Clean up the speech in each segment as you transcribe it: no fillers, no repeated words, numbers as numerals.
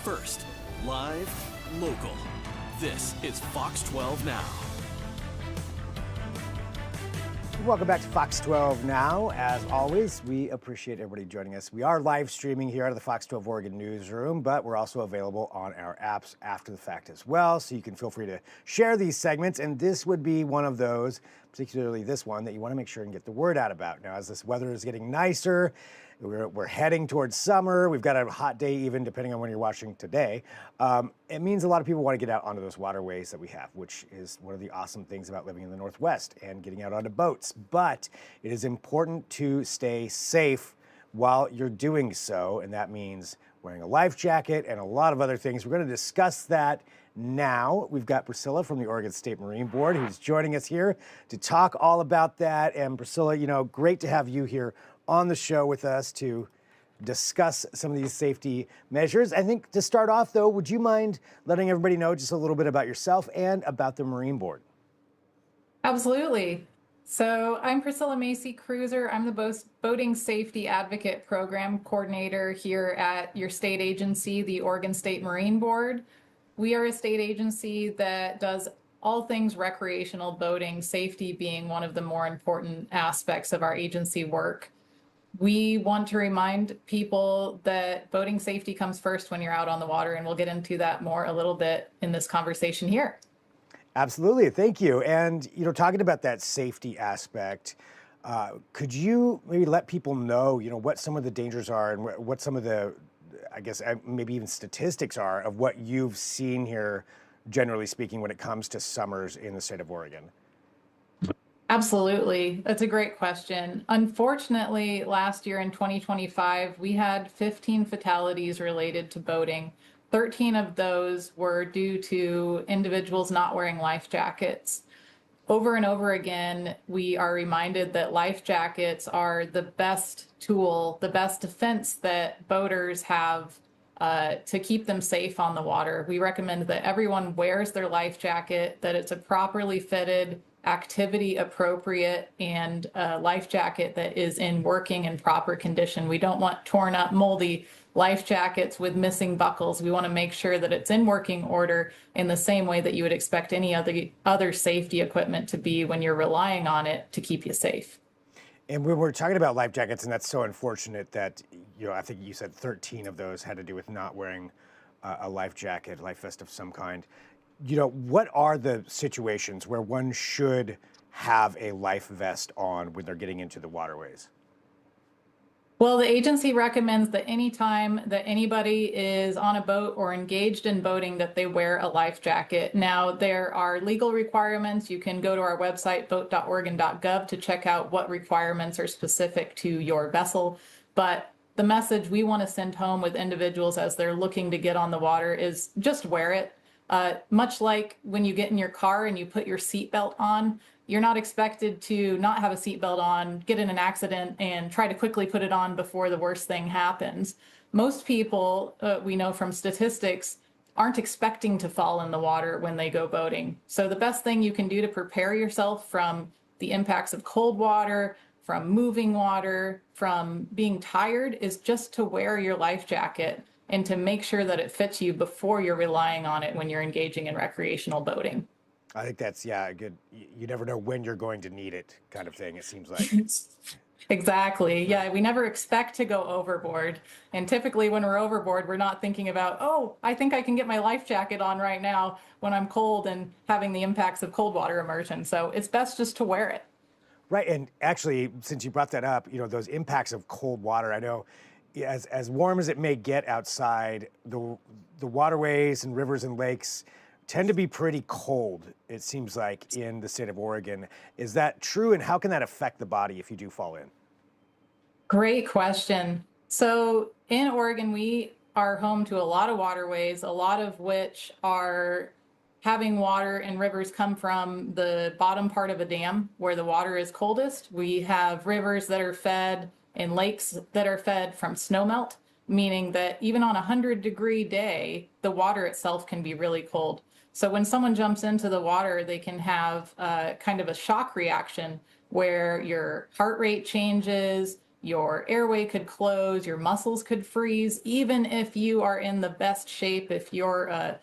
first, live, local. This is Fox 12 Now. Welcome back to Fox 12 Now. As always, we appreciate everybody joining us. We are live streaming here out of the Fox 12 Oregon newsroom, but we're also available on our apps after the fact as well, so you can feel free to share these segments, and this would be one of those, particularly this one, that you want to make sure and get the word out about. Now, as this weather is getting nicer, we're heading towards summer. We've got a hot day even, depending on when you're watching today. It means a lot of people want to get out onto those waterways that we have, which is one of the awesome things about living in the Northwest and getting out onto boats. But it is important to stay safe while you're doing so, and that means wearing a life jacket and a lot of other things. We're going to discuss that now. We've got Priscilla from the Oregon State Marine Board who's joining us here to talk all about that. And Priscilla, great to have you here on the show with us to discuss some of these safety measures. I think to start off, though, would you mind letting everybody know just a little bit about yourself and about the Marine Board? Absolutely. So I'm Priscilla Macy Cruiser. I'm the Boating Safety Advocate Program Coordinator here at your state agency, the Oregon State Marine Board. We are a state agency that does all things recreational boating, safety being one of the more important aspects of our agency work. We want to remind people that boating safety comes first when you're out on the water, and we'll get into that more a little bit in this conversation here. Absolutely. Thank you. And, talking about that safety aspect, could you maybe let people know, what some of the dangers are and what some of the, I guess, maybe even statistics are of what you've seen here, generally speaking, when it comes to summers in the state of Oregon? Absolutely. That's a great question. Unfortunately, last year in 2025, we had 15 fatalities related to boating. 13 of those were due to individuals not wearing life jackets. Over and over again, we are reminded that life jackets are the best tool, the best defense that boaters have to keep them safe on the water. We recommend that everyone wears their life jacket, that it's a properly fitted, activity appropriate, and a life jacket that is in working and proper condition. We don't want torn up, moldy life jackets with missing buckles. We want to make sure that it's in working order in the same way that you would expect any other safety equipment to be when you're relying on it to keep you safe. And when we're talking about life jackets, and that's so unfortunate that, I think you said 13 of those had to do with not wearing a life jacket, life vest of some kind. What are the situations where one should have a life vest on when they're getting into the waterways? Well, the agency recommends that anytime that anybody is on a boat or engaged in boating, that they wear a life jacket. Now, there are legal requirements. You can go to our website, boat.oregon.gov, to check out what requirements are specific to your vessel. But the message we want to send home with individuals as they're looking to get on the water is just wear it. Much like when you get in your car and you put your seatbelt on, you're not expected to not have a seatbelt on, get in an accident, and try to quickly put it on before the worst thing happens. Most people, we know from statistics, aren't expecting to fall in the water when they go boating. So the best thing you can do to prepare yourself from the impacts of cold water, from moving water, from being tired, is just to wear your life jacket and to make sure that it fits you before you're relying on it when you're engaging in recreational boating. I think that's, good. You never know when you're going to need it kind of thing, it seems like. Exactly. Yeah, we never expect to go overboard. And typically when we're overboard, we're not thinking about, oh, I think I can get my life jacket on right now when I'm cold and having the impacts of cold water immersion. So it's best just to wear it. Right. And actually, since you brought that up, those impacts of cold water, I know as warm as it may get outside, the waterways and rivers and lakes tend to be pretty cold, it seems like, in the state of Oregon. Is that true? And how can that affect the body if you do fall in? Great question. So in Oregon, we are home to a lot of waterways, a lot of which are having water and rivers come from the bottom part of a dam where the water is coldest. We have rivers that are fed and lakes that are fed from snowmelt, meaning that even on a 100-degree day, the water itself can be really cold. So when someone jumps into the water, they can have kind of a shock reaction where your heart rate changes, your airway could close, your muscles could freeze. Even if you are in the best shape, if you're a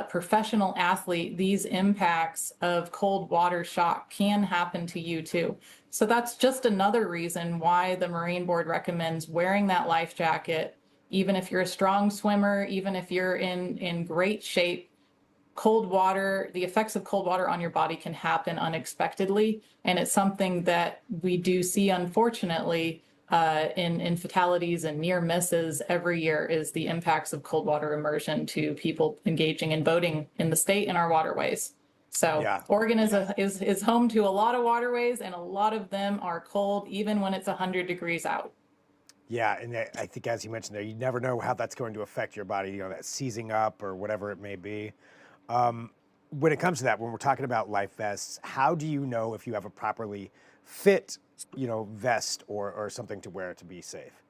professional athlete, these impacts of cold water shock can happen to you too. So that's just another reason why the Marine Board recommends wearing that life jacket. Even if you're a strong swimmer, even if you're in great shape, cold water, the effects of cold water on your body can happen unexpectedly. And it's something that we do see, unfortunately, in fatalities and near misses every year, is the impacts of cold water immersion to people engaging in boating in the state and our waterways. So Yeah. Oregon is home to a lot of waterways, and a lot of them are cold, even when it's 100 degrees out. Yeah, and I think, as you mentioned there, you never know how that's going to affect your body, that seizing up or whatever it may be. When it comes to that, when we're talking about life vests, how do you know if you have a properly fit, vest or something to wear to be safe?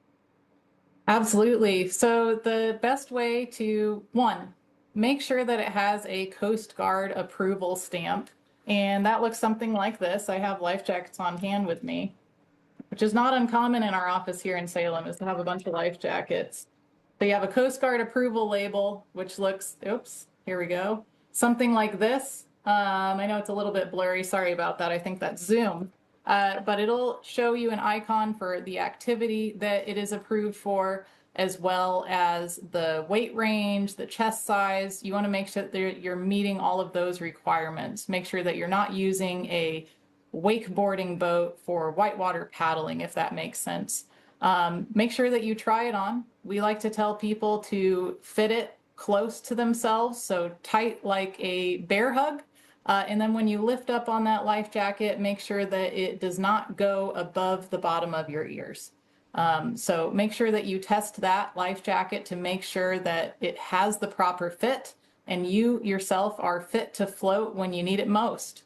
Absolutely. So the best way to, one, make sure that it has a Coast Guard approval stamp. And that looks something like this. I have life jackets on hand with me, which is not uncommon in our office here in Salem, is to have a bunch of life jackets. So you have a Coast Guard approval label, which looks, oops, here we go, something like this. I know it's a little bit blurry. Sorry about that. I think that's Zoom. But it'll show you an icon for the activity that it is approved for, as well as the weight range, the chest size. You want to make sure that you're meeting all of those requirements. Make sure that you're not using a wakeboarding boat for whitewater paddling, if that makes sense. Make sure that you try it on. We like to tell people to fit it close to themselves, so tight like a bear hug. And then when you lift up on that life jacket, make sure that it does not go above the bottom of your ears. So make sure that you test that life jacket to make sure that it has the proper fit and you yourself are fit to float when you need it most.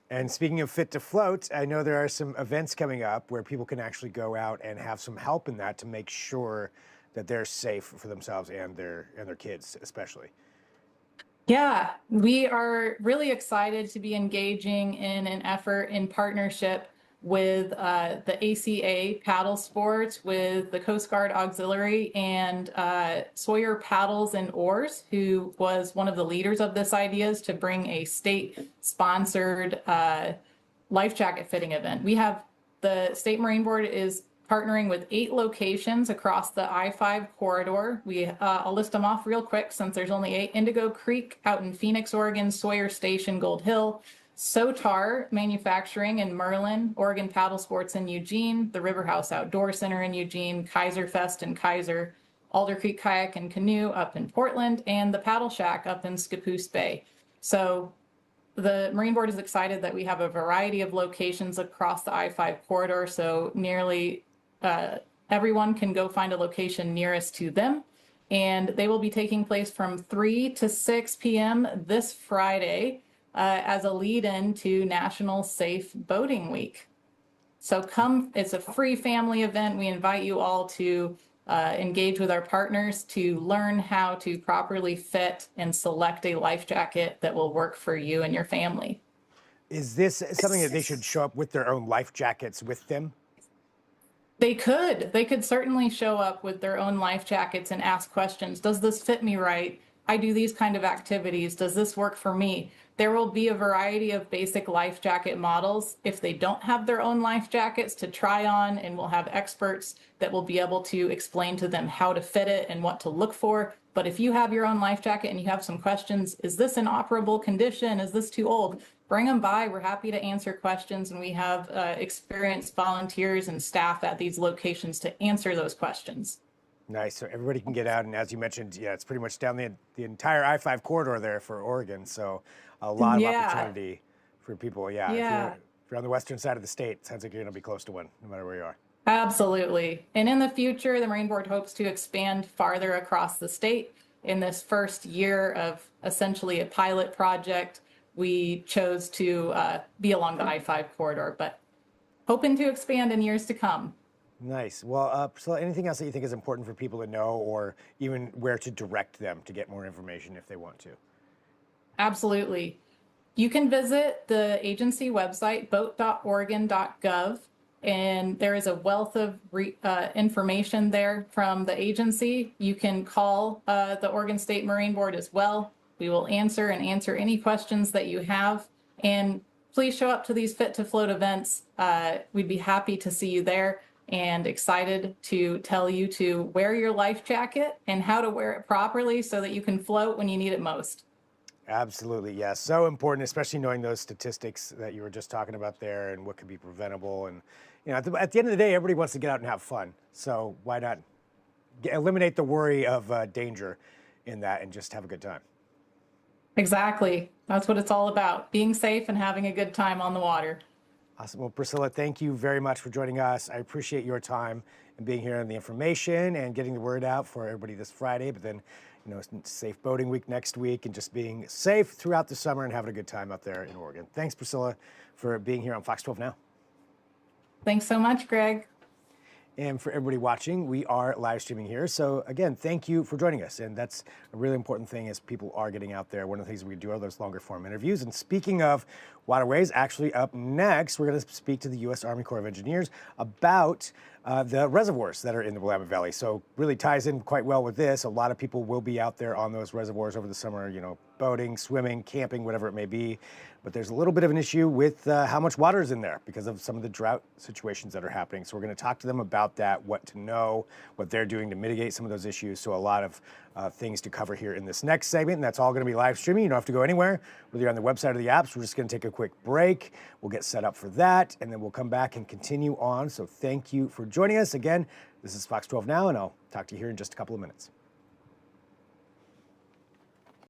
And speaking of fit to float, I know there are some events coming up where people can actually go out and have some help in that to make sure that they're safe for themselves and their kids, especially. Yeah, we are really excited to be engaging in an effort in partnership with the ACA Paddle Sports, with the Coast Guard Auxiliary, and Sawyer Paddles and Oars, who was one of the leaders of this idea, to bring a state-sponsored life jacket fitting event. We have, the State Marine Board is partnering with 8 locations across the I-5 corridor. I'll list them off real quick since there's only 8. Indigo Creek out in Phoenix, Oregon, Sawyer Station, Gold Hill, Sotar Manufacturing in Merlin, Oregon Paddle Sports in Eugene, the River House Outdoor Center in Eugene, Kaiser Fest in Kaiser, Alder Creek Kayak and Canoe up in Portland, and the Paddle Shack up in Scappoose Bay. So the Marine Board is excited that we have a variety of locations across the I-5 corridor, so nearly everyone can go find a location nearest to them. And they will be taking place from 3 to 6 p.m. this Friday as a lead-in to National Safe Boating Week. So come, it's a free family event. We invite you all to engage with our partners to learn how to properly fit and select a life jacket that will work for you and your family. Is this something that they should show up with their own life jackets with them? They could certainly show up with their own life jackets and ask questions. Does this fit me right? I do these kind of activities. Does this work for me? There will be a variety of basic life jacket models if they don't have their own life jackets to try on, and we'll have experts that will be able to explain to them how to fit it and what to look for. But if you have your own life jacket and you have some questions, is this in operable condition? Is this too old? Bring them by. We're happy to answer questions, and we have experienced volunteers and staff at these locations to answer those questions. Nice. So everybody can get out, and as you mentioned, yeah, it's pretty much down the entire I-5 corridor there for Oregon. So a lot of opportunity for people. Yeah. If you're on the western side of the state, it sounds like you're going to be close to one, no matter where you are. Absolutely. And in the future, the Marine Board hopes to expand farther across the state. In this first year of essentially a pilot project, we chose to be along the I-5 corridor, but hoping to expand in years to come. Nice. Well, so anything else that you think is important for people to know, or even where to direct them to get more information if they want to? Absolutely. You can visit the agency website, boat.oregon.gov, and there is a wealth of information there from the agency. You can call the Oregon State Marine Board as well. We will answer any questions that you have. And please show up to these Fit to Float events. We'd be happy to see you there and excited to tell you to wear your life jacket and how to wear it properly so that you can float when you need it most. Absolutely, yes. So important, especially knowing those statistics that you were just talking about there and what could be preventable. And at the end of the day, everybody wants to get out and have fun. So why not eliminate the worry of danger in that and just have a good time? Exactly. That's what it's all about, being safe and having a good time on the water. Awesome. Well, Priscilla, thank you very much for joining us. I appreciate your time and being here and the information and getting the word out for everybody this Friday, but then safe boating week next week and just being safe throughout the summer and having a good time out there in Oregon. Thanks, Priscilla, for being here on Fox 12 Now. Thanks so much, Greg. And for everybody watching, we are live streaming here. So again, thank you for joining us. And that's a really important thing as people are getting out there. One of the things we do are those longer form interviews. And speaking of waterways, actually up next, we're going to speak to the U.S. Army Corps of Engineers about the reservoirs that are in the Willamette Valley. So really ties in quite well with this. A lot of people will be out there on those reservoirs over the summer, boating, swimming, camping, whatever it may be. But there's a little bit of an issue with how much water is in there because of some of the drought situations that are happening. So we're going to talk to them about that, what to know, what they're doing to mitigate some of those issues. So a lot of things to cover here in this next segment. And that's all going to be live streaming. You don't have to go anywhere, whether you're on the website or the apps. We're just going to take a quick break. We'll get set up for that, and then we'll come back and continue on. So thank you for joining us. Again, this is Fox 12 Now, and I'll talk to you here in just a couple of minutes.